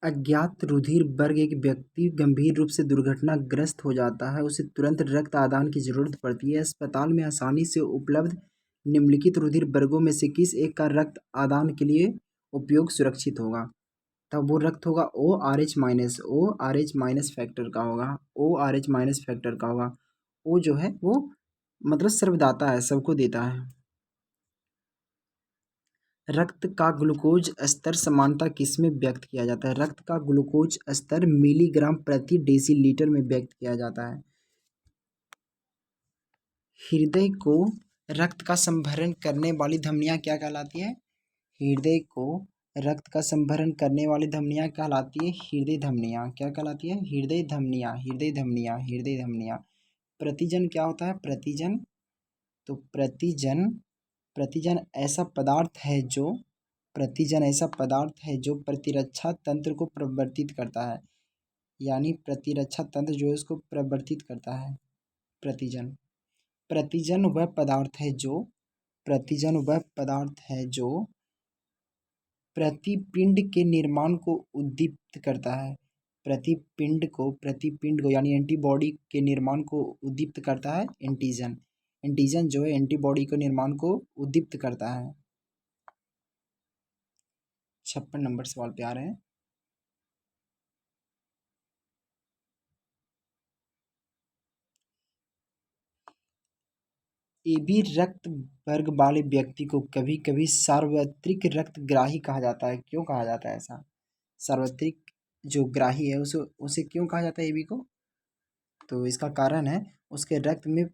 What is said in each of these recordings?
अज्ञात रुधिर वर्ग एक व्यक्ति गंभीर रूप से दुर्घटनाग्रस्त हो जाता है, उसे तुरंत रक्त आदान की जरूरत पड़ती है। अस्पताल में आसानी से उपलब्ध निम्नलिखित रुधिर वर्गों में से किस एक का रक्त आदान के लिए उपयोग सुरक्षित होगा? तब वो रक्त होगा O R H minus factor का होगा, O R H minus factor का होगा। ओ जो है वो मतलब सर्वदाता है, सबको देता है। रक्त का ग्लूकोज स्तर समानता किसमें व्यक्त किया जाता है? रक्त का ग्लूकोज स्तर मिलीग्राम प्रति डेसीलीटर में व्यक्त किया जाता है। हृदय को रक्त का संभरण करने वाली धमनियां क्या कहलाती है? हृदय को रक्त का संभरण करने वाली धमनियां कहलाती है हृदय धमनियां। क्या कहलाती है? हृदय धमनियां, हृदय धमनियां, हृदय धमनियां। प्रतिजन क्या होता है? प्रतिजन, तो प्रतिजन, प्रतिजन ऐसा पदार्थ है जो, प्रतिजन ऐसा पदार्थ है जो प्रतिरक्षा तंत्र को प्रवर्तित करता है, यानी प्रतिरक्षा तंत्र जो है उसको प्रवर्तित करता है। प्रतिजन, प्रतिजन वह पदार्थ है जो, प्रतिजन वह पदार्थ है जो प्रतिपिंड के निर्माण को उद्दीपित करता है। प्रतिपिंड को यानी एंटीबॉडी के निर्माण को उद्दीपित करता है एंटीजन। एंटीजन जो है एंटीबॉडी के निर्माण को उद्दीपित करता है। 56 नंबर सवाल पे आ रहे हैं। एबी रक्त वर्ग वाले व्यक्ति को कभी कभी सार्वत्रिक रक्तग्राही कहा जाता है। क्यों कहा जाता है ऐसा? सार्वत्रिक जो ग्राही है उसे उसे क्यों कहा जाता है एबी को? तो इसका कारण है उसके रक्त में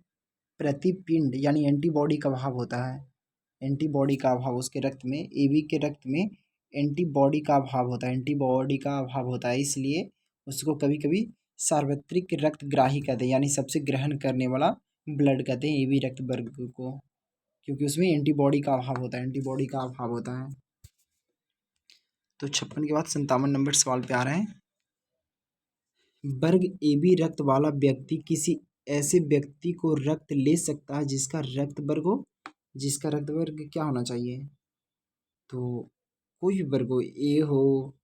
प्रतिपिंड यानी एंटीबॉडी का अभाव होता है। एंटीबॉडी का अभाव उसके रक्त में, एबी के रक्त में एंटीबॉडी का अभाव होता है, एंटीबॉडी का अभाव होता है, इसलिए उसको कभी कभी सार्वत्रिक रक्तग्राही कहते हैं, यानी सबसे ग्रहण करने वाला ब्लड कहते हैं एबी रक्त वर्ग को, क्योंकि उसमें एंटीबॉडी का अभाव होता है, एंटीबॉडी का अभाव होता है। तो 56 के बाद 57 नंबर सवाल पे आ रहे हैं। वर्ग एबी रक्त वाला व्यक्ति किसी ऐसे व्यक्ति को रक्त ले सकता है जिसका रक्त वर्ग हो, जिसका रक्त वर्ग क्या होना चाहिए? तो कोई भी वर्ग हो, ए हो,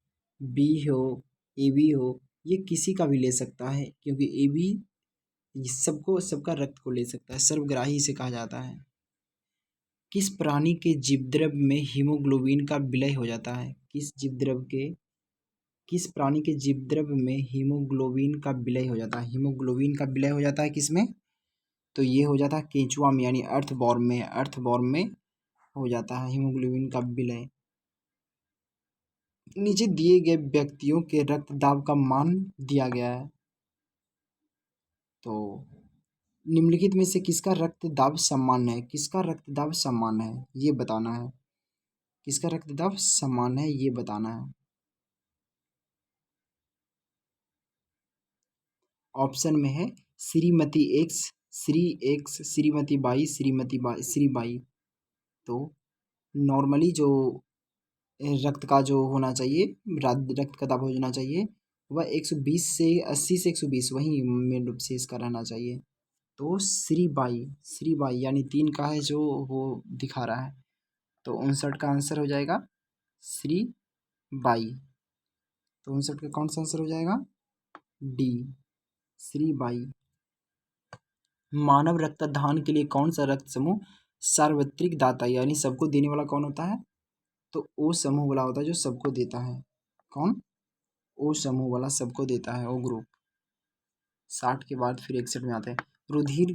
बी हो, ए बी हो, ये किसी का भी ले सकता है, क्योंकि ए बी सबको, सबका रक्त को ले सकता है, सर्वग्राही से कहा जाता है। किस प्राणी के जीवद्रव में हीमोग्लोबिन का विलय हो जाता है? किस प्राणी के जीवद्रव में हीमोग्लोबिन का विलय हो जाता है? हीमोग्लोबिन का विलय हो जाता है किसमें? तो ये हो जाता है केंचुआ में, यानी अर्थवॉर्म में, अर्थवॉर्म में हो जाता है हीमोग्लोबिन का विलय। नीचे दिए गए व्यक्तियों के रक्तदाब का मान दिया गया है, तो निम्नलिखित में से किसका रक्तदाब सामान्य है? किसका रक्तदाब सामान्य है ये बताना है। किसका रक्तदाब सामान्य है ये बताना है। ऑप्शन में है Shrimati x, Shrimati by, Shri by. तो नॉर्मली जो रक्त का जो होना चाहिए, रक्त का दाब होना चाहिए वह 120 से 80 से 120 वही मेन रूप से इसका रहना चाहिए। तो श्री बाई यानी 3 का है जो वो दिखा रहा है, तो 59 का आंसर हो जाएगा श्री बाई। तो 59 का कौन सा आंसर हो जाएगा? D, Shri by. मानव रक्तदान के लिए कौन सा रक्त समूह सार्वत्रिक दाता यानी सबको देने वाला कौन होता है? तो ओ समूह वाला होता है जो सबको देता है। कौन? ओ समूह वाला सबको देता है, ओ ग्रुप। 60 के बाद फिर 61 में आते हैं। रुधिर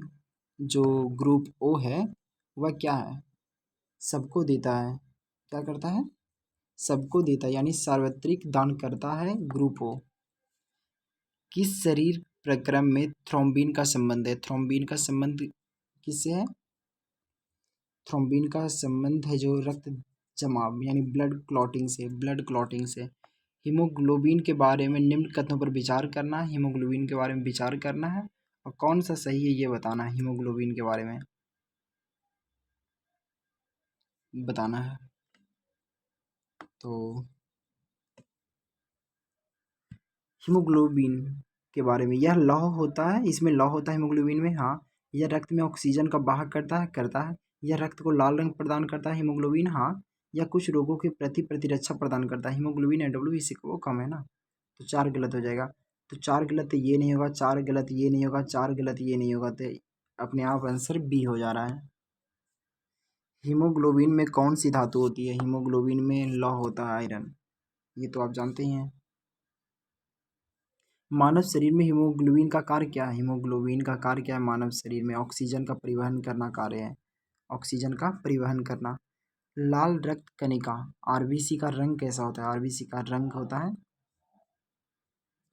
जो ग्रुप ओ है वह क्या है? सबको देता है। क्या करता है? सबको देता है, यानी सार्वत्रिक दान करता है ग्रुप ओ। किस शरीर प्रक्रम में थ्रोम्बिन का संबंध है? थ्रोम्बिन का संबंध किससे है? थ्रोम्बिन का संबंध है जो रक्त जमाव यानी ब्लड क्लॉटिंग से, ब्लड क्लॉटिंग से। हीमोग्लोबिन के बारे में निम्न कथनों पर विचार करना है, हीमोग्लोबिन के बारे में विचार करना है और कौन सा सही है ये बताना है, हीमोग्लोबिन के बारे में बताना है। तो हीमोग्लोबिन के बारे में, यह लौह होता है, इसमें लौह होता है हीमोग्लोबिन में। हाँ। यह रक्त में ऑक्सीजन का वाहक करता है। यह रक्त को लाल रंग प्रदान करता है हीमोग्लोबिन। हाँ। यह कुछ रोगों के प्रति प्रतिरक्षा प्रदान करता है हीमोग्लोबिन। NW इसी को कम है ना, तो 4 गलत हो जाएगा। तो 4 गलत ये नहीं होगा, 4 गलत ये नहीं होगा, 4 गलत ये नहीं होगा, तो अपने आप आंसर बी हो जा रहा है। हीमोग्लोबिन में कौन सी धातु होती है? हीमोग्लोबिन में लौह होता है, आयरन, ये तो आप जानते ही हैं। मानव शरीर में हीमोग्लोबिन का कार्य क्या है? हीमोग्लोबिन का कार्य क्या है मानव शरीर में? ऑक्सीजन का परिवहन करना कार्य है, ऑक्सीजन का परिवहन करना। लाल रक्त कणिका, आरबीसी का रंग कैसा होता है? आरबीसी का रंग होता है,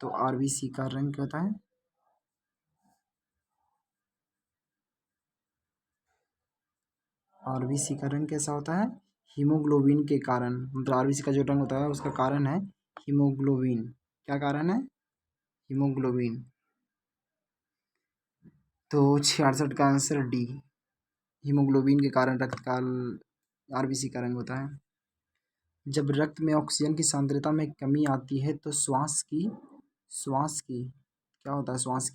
तो आरबीसी का रंग क्या होता है? आरबीसी का रंग कैसा होता है? हीमोग्लोबिन के कारण, मतलब आरबीसी का जो रंग होता है उसका कारण है हीमोग्लोबिन। क्या कारण है? हीमोग्लोबिन। तो 66 का आंसर डी, हीमोग्लोबिन के कारण रक्त का आरबीसी का रंग होता है। जब रक्त में ऑक्सीजन की सांद्रता में कमी आती है तो श्वास की क्या होता है? श्वास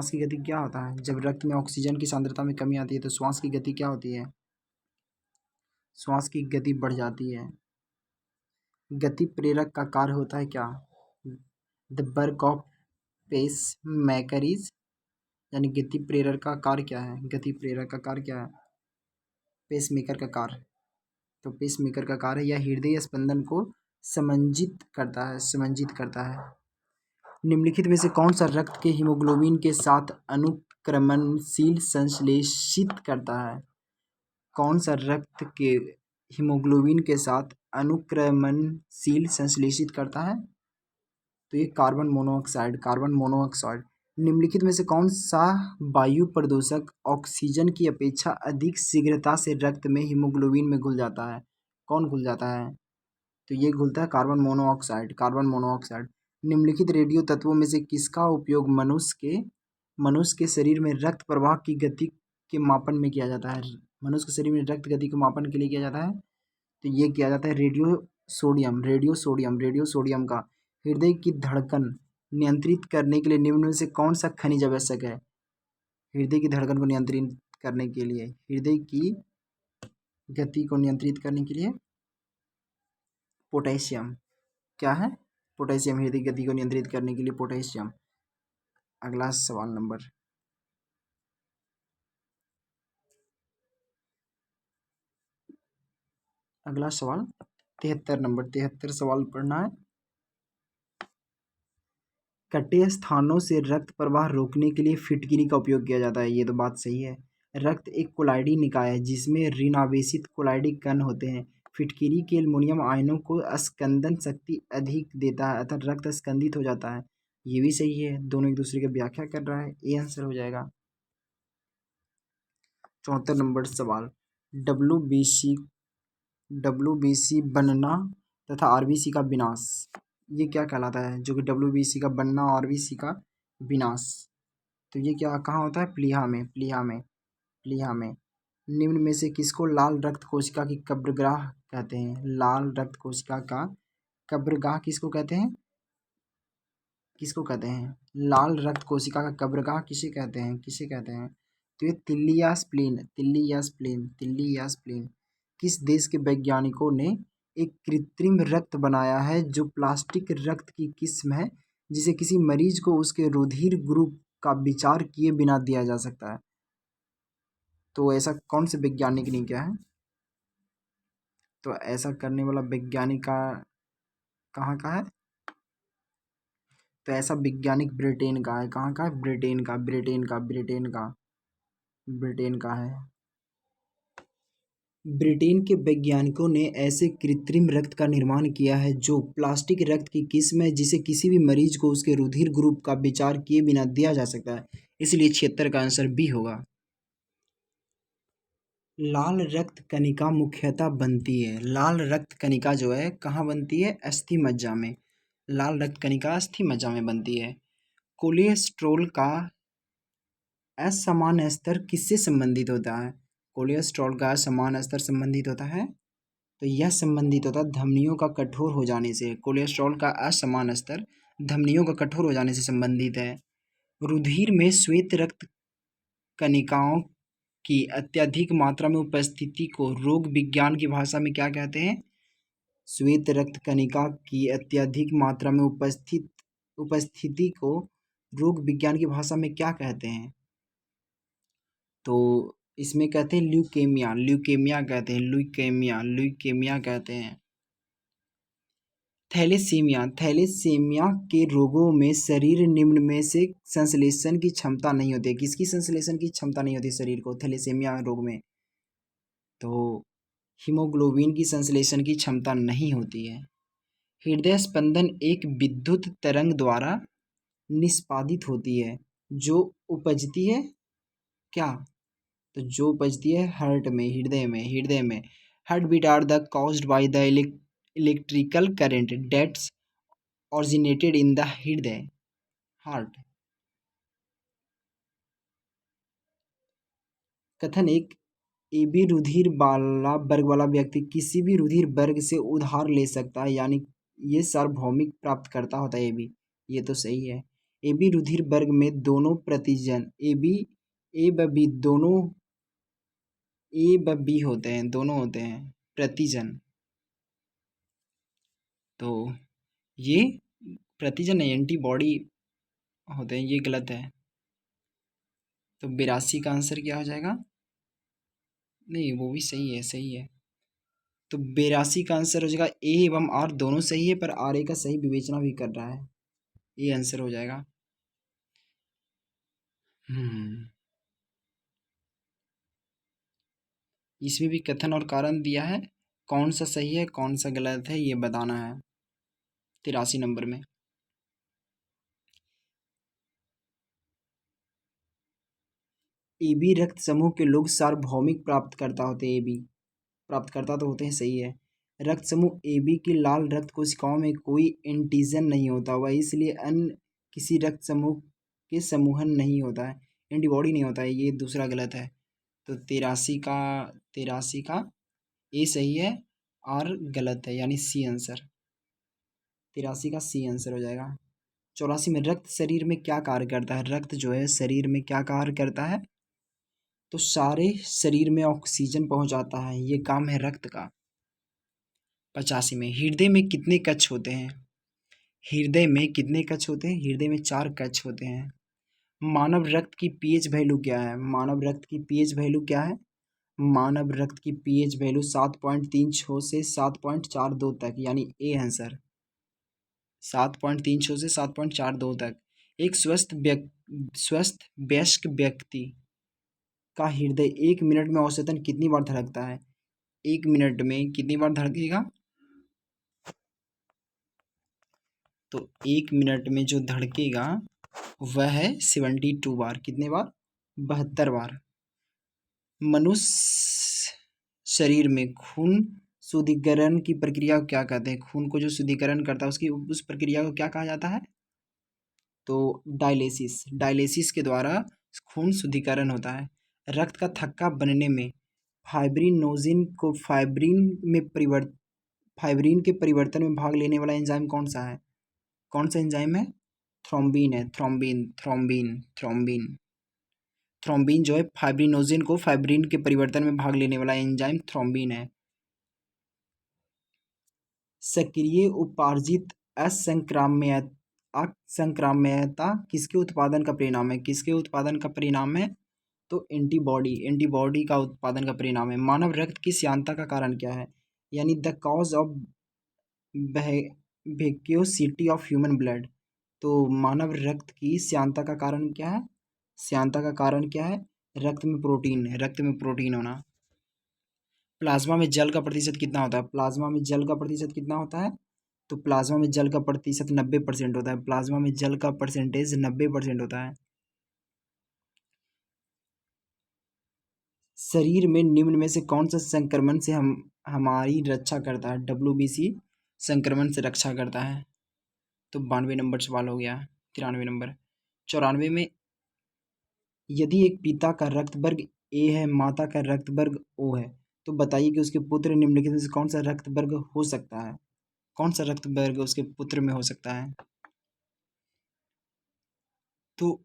की गति क्या होता है? जब रक्त में ऑक्सीजन की सांद्रता में कमी आती है तो श्वास की गति क्या होती है? श्वास की गति बढ़ जाती है। गति प्रेरक का कार्य होता है क्या? द वर्क ऑफ पेस मेकरीज, यानी गति प्रेरक का कार्य क्या है? गति प्रेरक का कार्य क्या है? पेस मेकर का कार्य। तो पेस मेकर का कार्य यह हृदय स्पंदन को समंजित करता है। निम्नलिखित में से कौन सा रक्त के हीमोग्लोबिन के साथ अनुक्रमणशील संश्लेषित करता है? कौन सा रक्त के हीमोग्लोबिन के साथ अनुक्रमणशील संश्लेषित करता है? तो ये कार्बन मोनोऑक्साइड। निम्नलिखित में से कौन सा वायु प्रदूषक ऑक्सीजन की अपेक्षा अधिक शीघ्रता से रक्त में हीमोग्लोबिन में घुल जाता है? कौन घुल जाता है? तो ये घुलता है कार्बन मोनोऑक्साइड। निम्नलिखित रेडियो तत्वों में से किसका उपयोग मनुष्य के शरीर में रक्त प्रवाह की गति के मापन में किया जाता है? मनुष्य के शरीर में रक्त गति के मापन के लिए किया जाता है, तो ये किया जाता है रेडियो सोडियम का। हृदय की धड़कन नियंत्रित करने के लिए निम्न में से कौन सा खनिज आवश्यक है? हृदय की धड़कन को नियंत्रित करने के लिए, हृदय की गति को नियंत्रित करने के लिए पोटेशियम। क्या है? पोटेशियम, हृदय गति को नियंत्रित करने के लिए पोटेशियम। अगला सवाल नंबर, अगला सवाल 73 नंबर, 73 सवाल पढ़ना है। कटे स्थानों से रक्त प्रवाह रोकने के लिए फिटकिरी का उपयोग किया जाता है, ये तो बात सही है। रक्त एक कोलाइडी निकाय है जिसमें ऋणावेशित कोलाइडी कण होते हैं। फिटकिरी के एल्युमिनियम आयनों को स्कंदन शक्ति अधिक देता है अतः रक्त स्कंदित हो जाता है, ये भी सही है। दोनों एक दूसरे की व्याख्या कर रहा है, ये आंसर हो जाएगा। 74 नंबर सवाल, डब्ल्यू बी सी बनना तथा आरबीसी का विनाश, ये क्या कहलाता है? जो कि डब्ल्यूबीसी का बनना और आरबीसी का विनाश, तो ये क्या कहाँ होता है? प्लीहा में। निम्न में से किसको लाल रक्त कोशिका की कब्रगाह कहते हैं? लाल रक्त कोशिका का कब्रगाह किसको कहते हैं? लाल रक्त कोशिका का कब्रगाह किसे कहते हैं? तो ये तिल्ली या स्प्लीन। किस देश के वैज्ञानिकों ने एक कृत्रिम रक्त बनाया है जो प्लास्टिक रक्त की किस्म है जिसे किसी मरीज को उसके रुधिर ग्रुप का विचार किए बिना दिया जा सकता है? तो ऐसा कौन से वैज्ञानिक ने किया है? तो ऐसा करने वाला वैज्ञानिक का कहाँ का है? तो ऐसा वैज्ञानिक ब्रिटेन का है। कहाँ का है? ब्रिटेन का है। ब्रिटेन के वैज्ञानिकों ने ऐसे कृत्रिम रक्त का निर्माण किया है जो प्लास्टिक रक्त की किस्म है जिसे किसी भी मरीज को उसके रुधिर ग्रुप का विचार किए बिना दिया जा सकता है, इसलिए 76 का आंसर बी होगा। लाल रक्त कणिका मुख्यतः बनती है, लाल रक्त कणिका जो है कहाँ बनती है? अस्थि मज्जा में। लाल रक्त कणिका अस्थि मज्जा में बनती है। कोलेस्ट्रॉल का असमान स्तर किससे संबंधित होता है? कोलेस्ट्रॉल का असमान स्तर संबंधित होता है, तो यह संबंधित होता है धमनियों का कठोर हो जाने से। कोलेस्ट्रॉल का असमान स्तर धमनियों का कठोर हो जाने से संबंधित है। रुधिर में श्वेत रक्त कणिकाओं की अत्यधिक मात्रा में उपस्थिति को रोग विज्ञान की भाषा में क्या कहते हैं? श्वेत रक्त कणिका की अत्यधिक मात्रा में उपस्थिति को रोग विज्ञान की भाषा में क्या कहते हैं? तो इसमें कहते हैं ल्यूकेमिया, ल्यूकेमिया कहते हैं, ल्यूकेमिया, ल्यूकेमिया कहते हैं। थैलेसीमिया, थैलेसीमिया के रोगों में शरीर निम्न में से संश्लेषण की क्षमता नहीं होती है। किसकी संश्लेषण की क्षमता नहीं होती शरीर को थैलेसीमिया रोग में? तो हीमोग्लोबिन की संश्लेषण की क्षमता नहीं होती है। हृदय स्पंदन एक विद्युत तरंग द्वारा निष्पादित होती है जो उपजती है क्या? तो जो उपजती है हार्ट में, हृदय में heartbeat are the caused by the electrical current that's originated in the हृदय हार्ट। कथन एक, ए बी रुधिर वर्ग वाला व्यक्ति किसी भी रुधिर वर्ग से उधार ले सकता है, यानी ये सार्वभौमिक प्राप्त करता होता है ए बी। ये तो सही है। ए बी रुधिर वर्ग में दोनों प्रतिजन ए व बी दोनों ए व बी होते हैं, दोनों होते हैं प्रतिजन। तो ये प्रतिजन एंटीबॉडी होते हैं, ये गलत है। तो 82 का आंसर क्या हो जाएगा? नहीं, वो भी सही है, सही है। तो 82 का आंसर हो जाएगा ए एवं आर दोनों सही है, पर आर ए का सही विवेचना भी कर रहा है, ये आंसर हो जाएगा। इसमें भी कथन और कारण दिया है, कौन सा सही है कौन सा गलत है ये बताना है 83 नंबर में। ए बी रक्त समूह के लोग सार्वभौमिक प्राप्तकर्ता होते हैं, ए बी प्राप्तकर्ता तो होते हैं, सही है। रक्त समूह ए बी की लाल रक्त कोशिकाओं में कोई एंटीजन नहीं होता, वह इसलिए अन्य किसी रक्त समूह के समूहन नहीं होता है, एंटीबॉडी नहीं होता है, ये दूसरा गलत है। तो 83 का ए सही है और गलत है, यानी सी आंसर। 83 का सी आंसर हो जाएगा। 84 में रक्त शरीर में क्या कार्य करता है? रक्त जो है शरीर में क्या कार्य करता है? तो सारे शरीर में ऑक्सीजन पहुंचाता है, ये काम है रक्त का। 85 में हृदय में कितने कक्ष होते हैं? हृदय में कितने कक्ष होते हैं? हृदय में 4 कक्ष होते हैं। मानव रक्त की पीएच वैल्यू क्या है? मानव रक्त की पीएच वैल्यू क्या है? मानव रक्त की पीएच वैल्यू 7.36 से 7.42 तक, यानी ए आंसर 7.36 से 7.42 तक। एक स्वस्थ वयस्क व्यक्ति का हृदय 1 मिनट में औसतन कितनी बार धड़कता है? 1 मिनट में कितनी बार धड़केगा? तो 1 मिनट में जो धड़केगा वह है 72 बार। कितने बार? 72 बार। मनुष्य शरीर में खून शुद्धिकरण की प्रक्रिया को क्या कहते हैं? खून को जो शुद्धिकरण करता है उसकी उस प्रक्रिया को क्या कहा जाता है? तो डायलिसिस, डायलिसिस के द्वारा खून शुद्धिकरण होता है। रक्त का थक्का बनने में फाइब्रिनोजिन को फाइब्रिन के परिवर्तन में भाग लेने वाला एंजाइम कौन सा है? कौन सा एंजाइम है? थ्रोम्बिन है, थ्रोम्बिन। थ्रोम्बिन जो है फाइब्रिनोजिन को फाइब्रिन के परिवर्तन में भाग लेने वाला एंजाइम थ्रोम्बिन है। सक्रिय उपार्जित असंक्राम्यता किसके उत्पादन का परिणाम है? किसके उत्पादन का परिणाम है? तो एंटीबॉडी का उत्पादन का परिणाम है। मानव रक्त की श्यानता का कारण क्या है? यानी the cause of viscosity of human blood. तो मानव रक्त की श्यानता का कारण क्या है? श्यानता का कारण क्या है? रक्त में प्रोटीन होना। प्लाज्मा में जल का प्रतिशत कितना होता है? प्लाज्मा में जल का प्रतिशत कितना होता है? तो प्लाज्मा में जल का प्रतिशत 90% होता है। प्लाज्मा में जल का परसेंटेज 90% होता है। शरीर में निम्न में से कौन सा संक्रमण से हमारी रक्षा करता है? WBC संक्रमण से रक्षा करता है। तो 92 नंबर सवाल हो गया। 93 नंबर। 94 में यदि एक पिता का रक्त वर्ग ए है, माता का रक्त वर्ग ओ है, तो बताइए कि उसके पुत्र निम्नलिखित में से कौन सा रक्त वर्ग हो सकता है? कौन सा रक्त वर्ग उसके पुत्र में हो सकता है? तो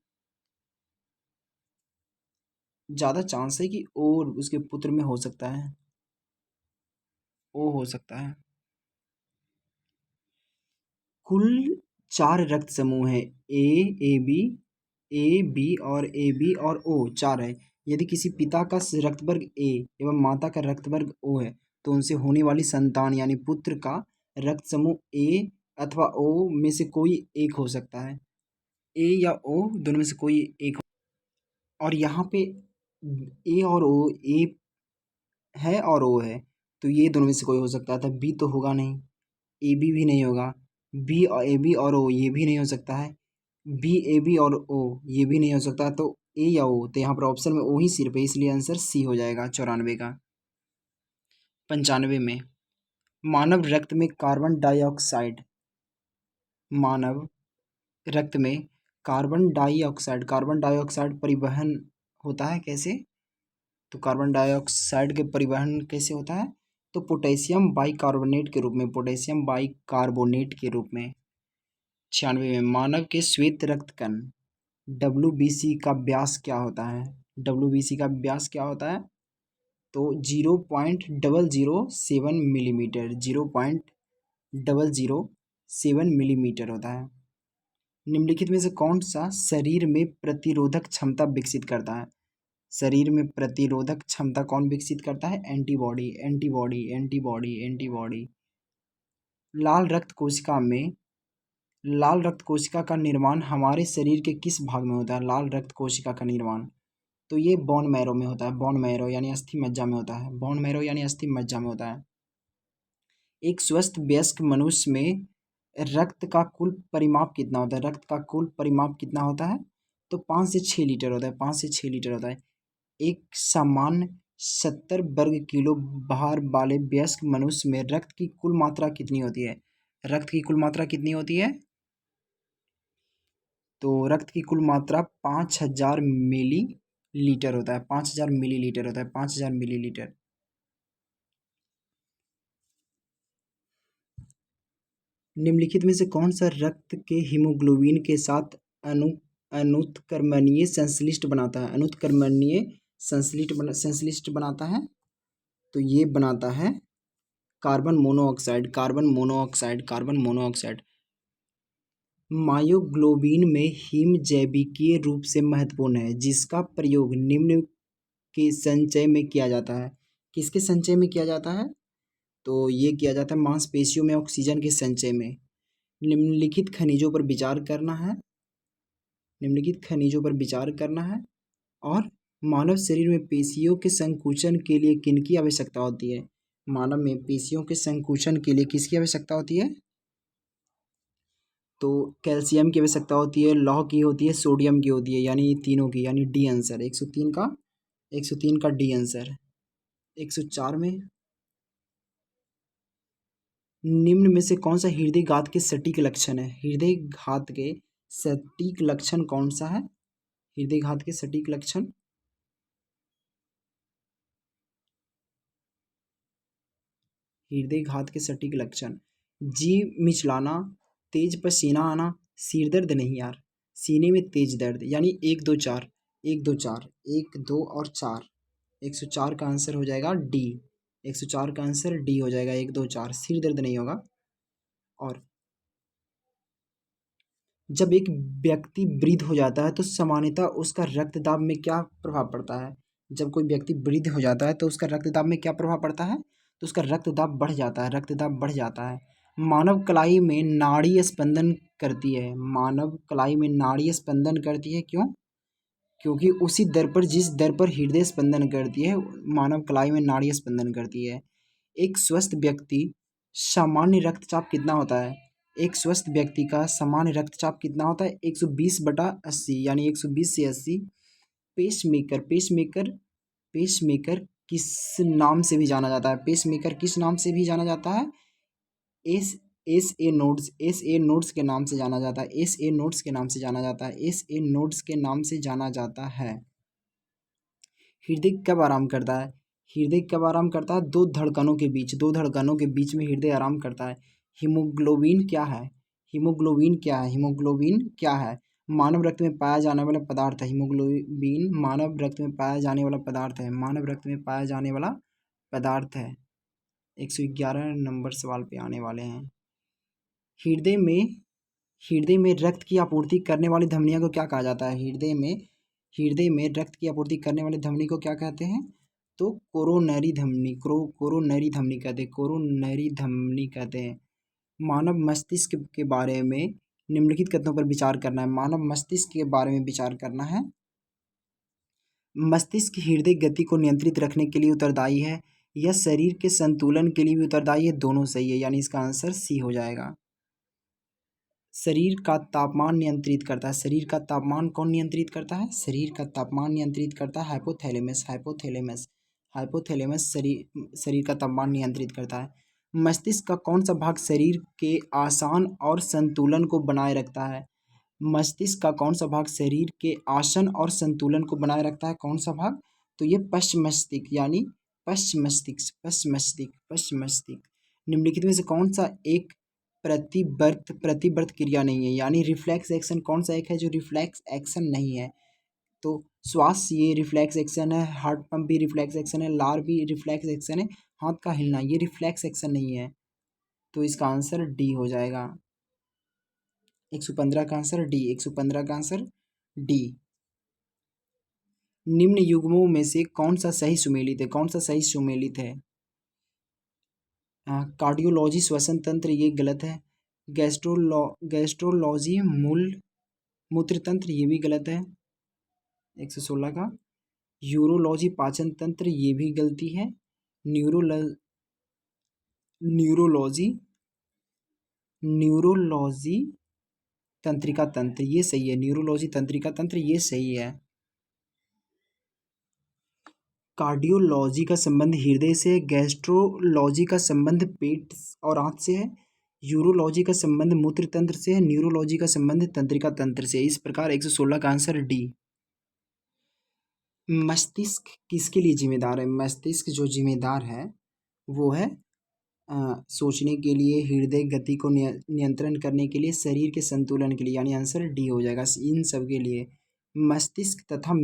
ज़्यादा चांस है कि ओ उसके पुत्र में हो सकता है, ओ हो सकता है। कुल 4 रक्त समूह है, ए बी और ओ 4 है। यदि किसी पिता का रक्त वर्ग ए एवं माता का रक्त वर्ग ओ है तो उनसे होने वाली संतान यानी पुत्र का रक्त समूह ए अथवा ओ में से कोई एक हो सकता है। ए या ओ दोनों में से कोई एक। और यहाँ पे ए और ओ, ए है और ओ है, तो ये दोनों में से कोई हो सकता था। बी तो होगा नहीं, ए बी भी नहीं होगा, बी और ए बी और ओ ये भी नहीं हो सकता है, बी ए बी और ओ ये भी नहीं हो सकता। तो ए या ओ, तो यहाँ पर ऑप्शन में ओ ही सिर्फ है, इसलिए आंसर सी हो जाएगा 94 का। 95 में मानव रक्त में कार्बन डाइऑक्साइड, मानव रक्त में कार्बन डाइऑक्साइड परिवहन होता है कैसे? तो कार्बन डाइऑक्साइड के परिवहन कैसे होता है? तो पोटेशियम बाइकार्बोनेट के रूप में, पोटेशियम बाइकार्बोनेट के रूप में। 96 में मानव के श्वेत रक्त कण WBC का व्यास क्या होता है? WBC का व्यास क्या होता है? तो 0.007 मिलीमीटर, 0.007 मिलीमीटर होता है। निम्नलिखित में से कौन सा शरीर में प्रतिरोधक क्षमता विकसित करता है? शरीर में प्रतिरोधक क्षमता कौन विकसित करता है? Antibody, antibody, antibody, antibody. लाल रक्त कोशिका में, लाल रक्त कोशिका का निर्माण हमारे शरीर के किस भाग में होता है? लाल रक्त कोशिका का निर्माण, तो ये बोन मैरो में होता है, बोन मैरो यानी अस्थि मज्जा में होता है, बोन मैरो यानी अस्थि मज्जा में होता है। एक स्वस्थ वयस्क मनुष्य में रक्त का कुल परिमाप कितना होता है? रक्त का कुल परिमाप कितना होता है? तो 5 से 6 लीटर होता है, 5 से 6 लीटर होता है। एक सामान्य 70 वर्ग किलो भार वाले वयस्क मनुष्य में रक्त की कुल मात्रा कितनी होती है? रक्त की कुल मात्रा कितनी होती है? तो रक्त की कुल मात्रा 5000 मिली लीटर होता है, 5000 मिलीलीटर होता है, 5000 मिलीलीटर। निम्नलिखित में से कौन सा रक्त के हीमोग्लोबिन के साथ अनुत्क्रमणीय संश्लिष्ट बनाता है? अनुत्क्रमणीय संश्लिष्ट बनाता है, तो ये बनाता है carbon monoxide, carbon monoxide, carbon monoxide. Myoglobin में हीम जैविकीय रूप से महत्वपूर्ण है, जिसका प्रयोग निम्न के संचय में किया जाता है। किसके संचय में किया जाता है? तो ये किया जाता है मांसपेशियों में ऑक्सीजन के संचय में। निम्नलिखित खनिजों पर विचार करना है, निम्नलिखित खनिजों पर विचार करना है। और मानव शरीर में पेशियों के संकुचन के लिए किनकी आवश्यकता होती है? मानव में पेशियों के संकुचन के लिए किसकी आवश्यकता होती है? तो कैल्शियम की आवश्यकता होती है, लौह की होती है, सोडियम की होती है, यानी तीनों की, यानी डी आंसर 103 का डी आंसर। 104 में निम्न में से कौन सा हृदय घात के सटीक लक्षण है? हृदय घात के सटीक लक्षण कौन सा है? हृदय घात के सटीक लक्षण, हृदय घात के सटीक लक्षण, जी मिचलाना, तेज पसीना आना, सिर दर्द नहीं यार, सीने में तेज दर्द, यानी 1 2 4, 1 2 4, 1 2 और 4। 104 का आंसर हो जाएगा डी, 104 का आंसर डी हो जाएगा, 1 2 4, सिर दर्द नहीं होगा। और जब एक व्यक्ति वृद्ध हो जाता है तो सामान्यतः उसका रक्तदाब में क्या प्रभाव पड़ता है? जब कोई व्यक्ति वृद्ध हो जाता है तो उसका रक्तदाब में क्या प्रभाव पड़ता है? तो उसका रक्तदाब बढ़ जाता है, रक्तदाब बढ़ जाता है। मानव कलाई में नाड़ी स्पंदन करती है, मानव कलाई में नाड़ी स्पंदन करती है, क्यों? क्योंकि उसी दर पर, जिस दर पर हृदय स्पंदन करती है, मानव कलाई में नाड़ी स्पंदन करती है। एक स्वस्थ व्यक्ति सामान्य रक्तचाप कितना होता है? एक स्वस्थ व्यक्ति का सामान्य रक्तचाप कितना होता है? 120/80, यानी 120 से 80। पेसमेकर, पेसमेकर, पेसमेकर किस नाम से भी जाना जाता है? पेसमेकर किस नाम से भी जाना जाता है? S S A nodes, S A nodes के नाम से जाना जाता है, एस ए नोड्स के नाम से जाना जाता है, एस ए नोड्स के नाम से जाना जाता है। हृदय कब आराम करता है? हृदय कब आराम करता है? दो धड़कनों के बीच, दो धड़कनों के बीच में हृदय आराम करता है। हीमोग्लोबिन क्या है? हीमोग्लोबिन क्या है? हीमोग्लोबिन क्या है? मानव रक्त में पाया जाने वाला पदार्थ है। हीमोग्लोबिन मानव रक्त में पाया जाने वाला पदार्थ है, मानव रक्त में पाया जाने वाला पदार्थ है। 111 नंबर सवाल पे आने वाले हैं। हृदय में रक्त की आपूर्ति करने वाली धमनियों को क्या कहा जाता है? हृदय में रक्त की आपूर्ति करने वाली धमनी को क्या कहते हैं? तो कोरोनरी धमनी, कोरोनरी धमनी कहते हैं, कोरोनरी धमनी कहते हैं। मानव मस्तिष्क के बारे में निम्नलिखित कथनों पर विचार करना है। मानव मस्तिष्क के बारे में विचार करना है। मस्तिष्क हृदय गति को नियंत्रित रखने के लिए उत्तरदायी है, यह शरीर के संतुलन के लिए भी उत्तरदायी है। दोनों सही है, यानी इसका आंसर सी हो जाएगा। शरीर का तापमान नियंत्रित करता है। शरीर का तापमान कौन नियंत्रित करता है? शरीर का तापमान नियंत्रित करता है हाइपोथैलेमस। हाइपोथैलेमस शरीर का तापमान नियंत्रित करता है। मस्तिष्क का कौन सा भाग शरीर के आसन और संतुलन को बनाए रखता है? मस्तिष्क का कौन सा भाग शरीर के आसन और संतुलन को बनाए रखता है? कौन सा भाग? तो ये पश्च मस्तिष्क, यानी पश्च मस्तिष्क। निम्नलिखित में से कौन सा एक प्रतिवर्त क्रिया नहीं है, यानी रिफ्लेक्स एक्शन कौन सा एक है जो रिफ्लेक्स एक्शन नहीं है? तो श्वास ये रिफ्लेक्स एक्शन है, हार्ट पंप भी रिफ्लेक्स एक्शन है, लार भी रिफ्लेक्स एक्शन है, हाथ का हिलना ये रिफ्लेक्स एक्शन नहीं है। तो इसका आंसर डी हो जाएगा। 115 का आंसर डी, 115 का आंसर डी। निम्न युग्मों में से कौन सा सही सुमेलित है? कौन सा सही सुमेलित है? कार्डियोलॉजी श्वसन तंत्र ये गलत है। गैस्ट्रोलॉजी मूत्र तंत्र ये भी गलत है। 116 का। यूरोलॉजी पाचन तंत्र ये भी गलती है। न्यूरोलॉजी तंत्रिका तंत्र ये सही है। न्यूरोलॉजी तंत्रिका तंत्र ये सही है। कार्डियोलॉजी का संबंध हृदय से, गैस्ट्रोलॉजी का संबंध पेट और आंत से है, यूरोलॉजी का संबंध मूत्र तंत्र से है, न्यूरोलॉजी का संबंध तंत्रिका तंत्र से। इस प्रकार 116 का आंसर डी। मस्तिष्क किसके लिए जिम्मेदार है? मस्तिष्क जो जिम्मेदार है वो है सोचने के लिए, हृदय गति को नियंत्रण करने के लिए, शरीर के संतुलन के लिए, यानी आंसर डी हो जाएगा इन सब के लिए। मस्तिष्क तथा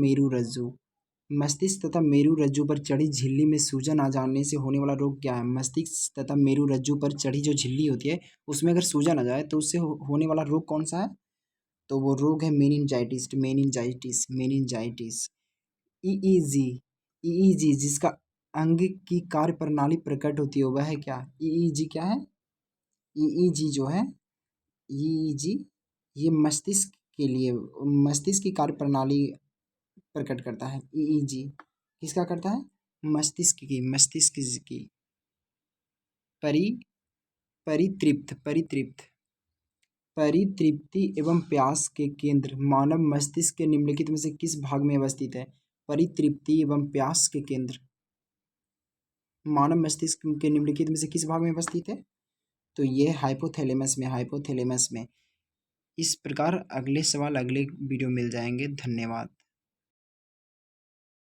मेरु रज्जु पर चढ़ी झिल्ली में सूजन आ जाने से होने वाला रोग क्या है? मस्तिष्क तथा मेरु रज्जु पर चढ़ी जो झिल्ली होती है उसमें अगर सूजन आ जाए तो उससे होने वाला रोग कौन सा है? तो वो रोग है मेनिंजाइटिस। ईईजी जिसका अंग की कार्य प्रणाली प्रकट होती है वह है क्या? ईईजी क्या है? ईईजी जो है, ईईजी ये मस्तिष्क के लिए, मस्तिष्क की कार्य प्रणाली प्रकट करता है। ईईजी किसका करता है? मस्तिष्क की। परितृप्ति एवं प्यास के केंद्र मानव मस्तिष्क के निम्नलिखित में से किस भाग में अवस्थित है? परितृप्ति एवं प्यास के केंद्र मानव मस्तिष्क के निम्नलिखित में से किस भाग में अवस्थित है? तो ये हाइपोथैलेमस में। इस प्रकार अगले सवाल अगले वीडियो मिल जाएंगे। धन्यवाद।